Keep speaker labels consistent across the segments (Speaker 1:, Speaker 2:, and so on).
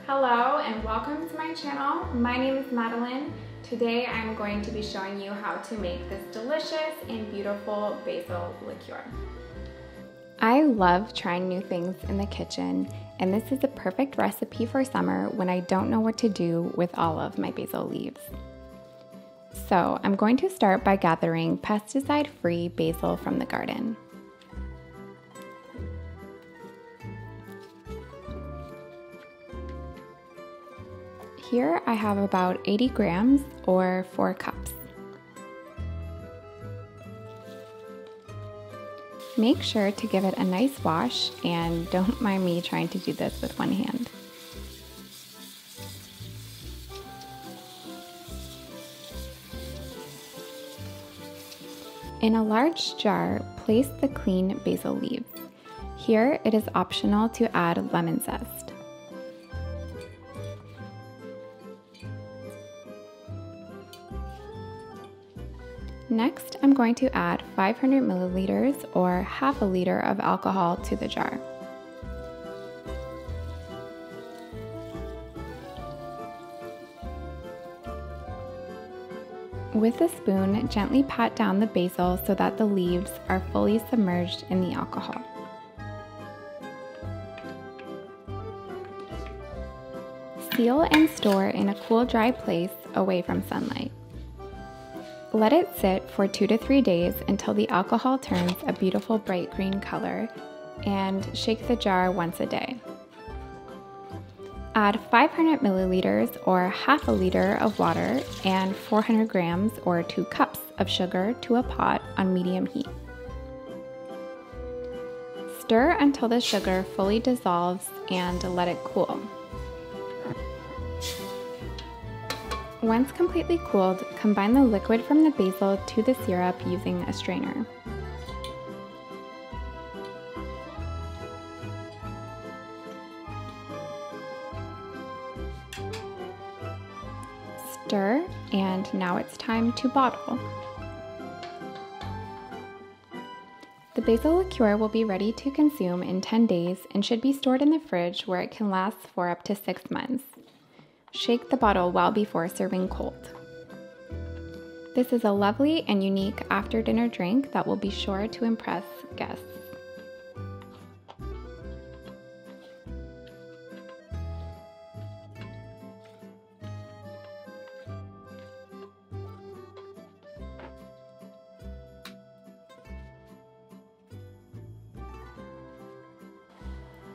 Speaker 1: Hello and welcome to my channel. My name is Madeline. Today I'm going to be showing you how to make this delicious and beautiful basil liqueur. I love trying new things in the kitchen, and this is a perfect recipe for summer when I don't know what to do with all of my basil leaves. So I'm going to start by gathering pesticide-free basil from the garden. Here I have about 80 grams or 4 cups. Make sure to give it a nice wash, and don't mind me trying to do this with one hand. In a large jar, place the clean basil leaves. Here it is optional to add lemon zest. Next, I'm going to add 500 milliliters or half a liter of alcohol to the jar. With a spoon, gently pat down the basil so that the leaves are fully submerged in the alcohol. Seal and store in a cool, dry place away from sunlight. Let it sit for 2 to 3 days until the alcohol turns a beautiful bright green color, and shake the jar once a day. Add 500 milliliters or half a liter of water and 400 grams or 2 cups of sugar to a pot on medium heat. Stir until the sugar fully dissolves and let it cool. Once completely cooled, combine the liquid from the basil to the syrup using a strainer. Stir, and now it's time to bottle. The basil liqueur will be ready to consume in 10 days and should be stored in the fridge where it can last for up to 6 months. Shake the bottle well before serving cold. This is a lovely and unique after-dinner drink that will be sure to impress guests.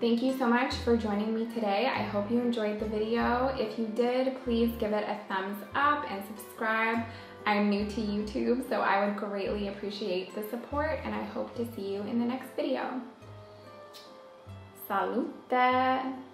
Speaker 1: Thank you so much for joining me today. I hope you enjoyed the video. If you did, please give it a thumbs up and subscribe. I'm new to YouTube, so I would greatly appreciate the support, and I hope to see you in the next video. Salute!